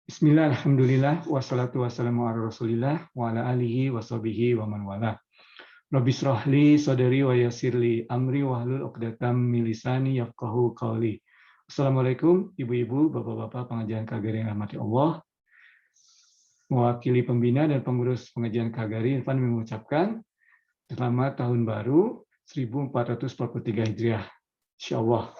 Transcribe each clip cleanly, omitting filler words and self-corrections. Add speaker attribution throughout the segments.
Speaker 1: Bismillah, alhamdulillah, wassalatu wassalamu ala rasulillah, wa ala alihi wa sahbihi wa man wala. Rabbi shrah li sadri wa yassir li amri wahlul 'uqdatam min lisani yafqahu qawli. Assalamualaikum ibu-ibu, bapak-bapak pengajian KGRI yang dirahmati Allah. Mewakili pembina dan pengurus pengajian KGRI, Irfan mengucapkan selamat tahun baru 1443 Hijriah. Insyaallah.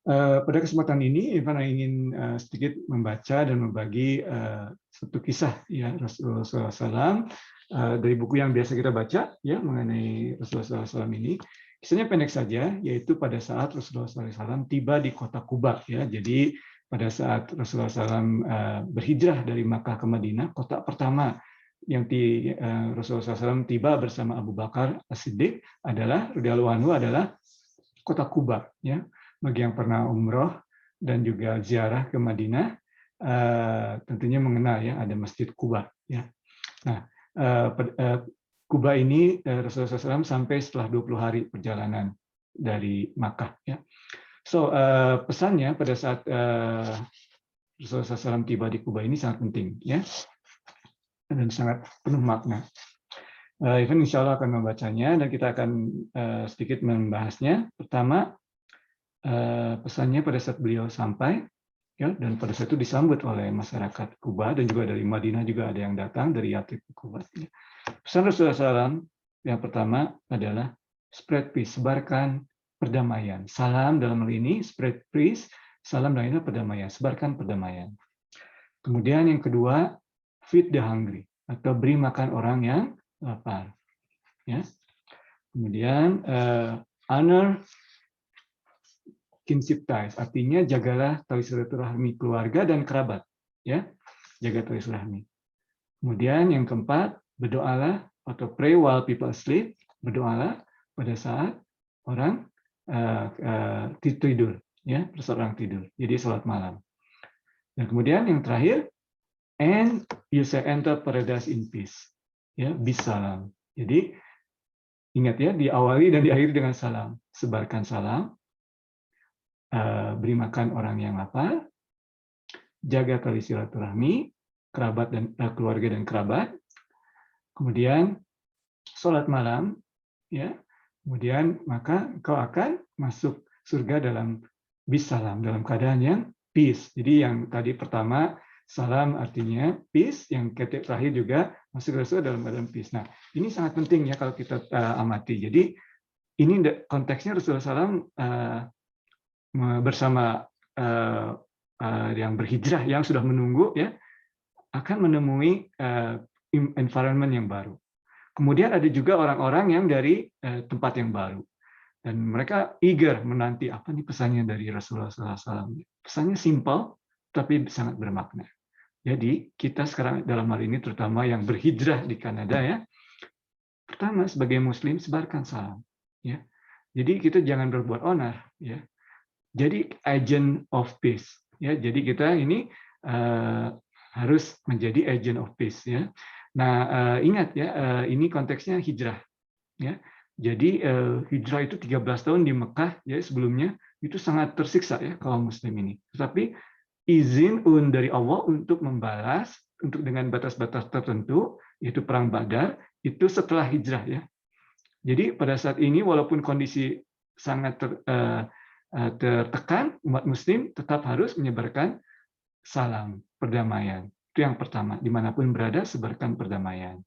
Speaker 1: Pada kesempatan ini, Irfan ingin sedikit membaca dan membagi satu kisah ya Rasulullah SAW dari buku yang biasa kita baca ya mengenai Rasulullah SAW ini. Kisahnya pendek saja, yaitu pada saat Rasulullah SAW tiba di kota Kuba ya. Jadi pada saat Rasulullah SAW berhijrah dari Makkah ke Madinah, kota pertama yang Rasulullah SAW tiba bersama Abu Bakar As-Siddiq radhiyallahu anhu adalah kota Kuba ya. Bagi yang pernah umroh dan juga ziarah ke Madinah, tentunya mengenal ya ada Masjid Kuba. Ya. Nah, Kuba ini Rasulullah SAW sampai setelah 20 hari perjalanan dari Makkah. Ya. So pesannya pada saat Rasulullah SAW tiba di Kuba ini sangat penting, ya, dan sangat penuh makna. Irfan insya Allah akan membacanya dan kita akan sedikit membahasnya. Pertama, pesannya pada saat beliau sampai ya, dan pada saat itu disambut oleh masyarakat Kuba dan juga dari Madinah juga ada yang datang dari Yatrib ke Kuba. Pesan Rasulullah SAW yang pertama adalah spread peace, sebarkan perdamaian. Salam dalam hal ini spread peace, salam dalam ini perdamaian, sebarkan perdamaian. Kemudian yang kedua, feed the hungry atau beri makan orang yang lapar. Ya. Kemudian honor kinship ties, artinya jagalah tali silaturahmi keluarga dan kerabat, ya, jaga tali silaturahmi. Kemudian yang keempat, berdoalah atau pray while people sleep, berdoalah pada saat orang tidur, ya, pada saat orang tidur. Jadi salat malam. Dan kemudian yang terakhir, and you shall enter paradise in peace, ya, bisalam. Jadi ingat ya, diawali dan diakhiri dengan salam, sebarkan salam. Beri makan orang yang lapar, jaga tali silaturahmi, kerabat dan keluarga dan kerabat, kemudian sholat malam, ya, kemudian maka kau akan masuk surga dalam bisalam, dalam keadaan yang peace. Jadi yang tadi pertama salam artinya peace, yang terakhir juga masuk surga dalam keadaan peace. Nah, ini sangat penting ya kalau kita amati. Jadi ini konteksnya Rasulullah SAW bersama yang berhijrah yang sudah menunggu ya akan menemui environment yang baru. Kemudian ada juga orang-orang yang dari tempat yang baru dan mereka eager menanti apa nih pesannya dari Rasulullah SAW. Pesannya simple tapi sangat bermakna. Jadi kita sekarang dalam hal ini terutama yang berhijrah di Kanada ya, pertama sebagai Muslim sebarkan salam. Ya, jadi kita jangan berbuat onar ya. Jadi agent of peace, ya. Jadi kita ini harus menjadi agent of peace, ya. Nah, ingat ya, ini konteksnya hijrah, ya. Jadi hijrah itu 13 tahun di Mekah, ya sebelumnya itu sangat tersiksa ya kaum Muslim ini. Tetapi izin dari Allah untuk membalas, untuk dengan batas-batas tertentu, yaitu perang Badar, itu setelah hijrah ya. Jadi pada saat ini walaupun kondisi sangat tertekan, umat Muslim tetap harus menyebarkan salam perdamaian. Itu yang pertama, dimanapun berada sebarkan perdamaian.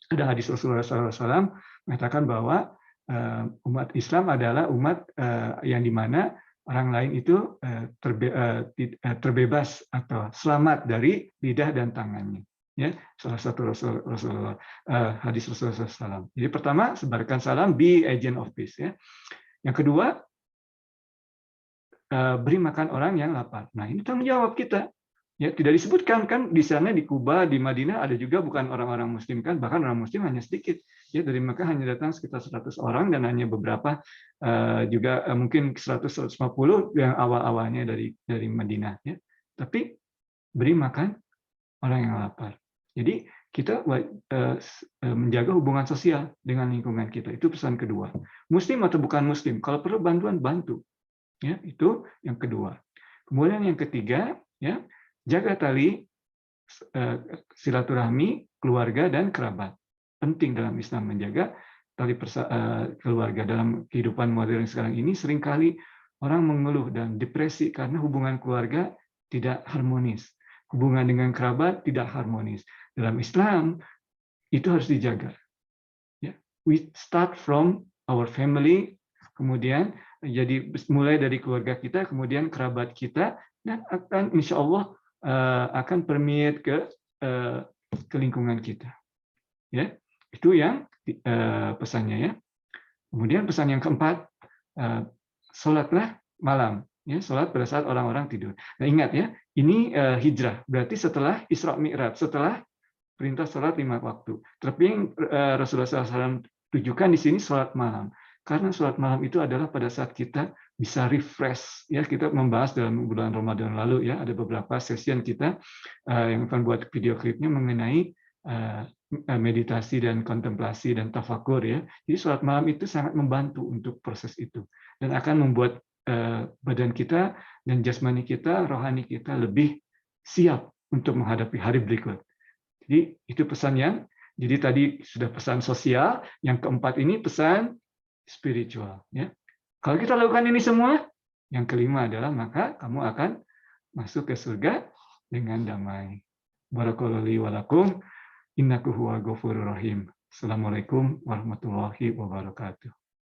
Speaker 1: Ada hadis Rasulullah SAW mengatakan bahwa umat Islam adalah umat yang dimana orang lain itu terbebas atau selamat dari lidah dan tangannya. Ya, salah satu hadis Rasulullah SAW. Jadi pertama sebarkan salam, be agent of peace. Ya. Yang kedua, beri makan orang yang lapar. Nah, ini tanggung jawab kita. Ya, tidak disebutkan kan di sana di Kuba, di Madinah ada juga bukan orang-orang Muslim kan, bahkan orang Muslim hanya sedikit. Ya, dari Mekah hanya datang sekitar 100 orang dan hanya beberapa juga mungkin 100-150 yang awal-awalnya dari Madinah. Ya. Tapi beri makan orang yang lapar. Jadi kita menjaga hubungan sosial dengan lingkungan kita. Itu pesan kedua. Muslim atau bukan Muslim, kalau perlu bantuan bantu. Ya, itu yang kedua. Kemudian yang ketiga, ya, Jaga tali silaturahmi keluarga dan kerabat. Penting dalam Islam menjaga tali keluarga. Dalam kehidupan modern sekarang ini seringkali orang mengeluh dan depresi karena hubungan keluarga tidak harmonis. Hubungan dengan kerabat tidak harmonis. Dalam Islam itu harus dijaga. Ya. We start from our family, kemudian jadi mulai dari keluarga kita, kemudian kerabat kita, dan akan insya Allah akan permeate ke lingkungan kita. Ya, itu yang pesannya ya. Kemudian pesan yang keempat, sholatlah malam. Ya, sholat pada saat orang-orang tidur. Nah, ingat ya, ini hijrah. Berarti setelah Isra Mi'raj, setelah perintah sholat 5 waktu. Tapi yang Rasulullah SAW tujukan di sini sholat malam. Karena sholat malam itu adalah pada saat kita bisa refresh. Ya, kita membahas dalam bulan Ramadan lalu ya, ada beberapa session kita yang akan buat video klipnya mengenai meditasi dan kontemplasi dan tafakur ya. Jadi sholat malam itu sangat membantu untuk proses itu dan akan membuat badan kita dan jasmani kita, rohani kita lebih siap untuk menghadapi hari berikut. Jadi itu pesannya. Jadi tadi sudah pesan sosial, yang keempat ini pesan spiritual. Ya. Kalau kita lakukan ini semua, yang kelima adalah maka kamu akan masuk ke surga dengan damai. Barakallahu li wa lakum. Innahu huwal ghafurur rahim. Assalamualaikum warahmatullahi wabarakatuh.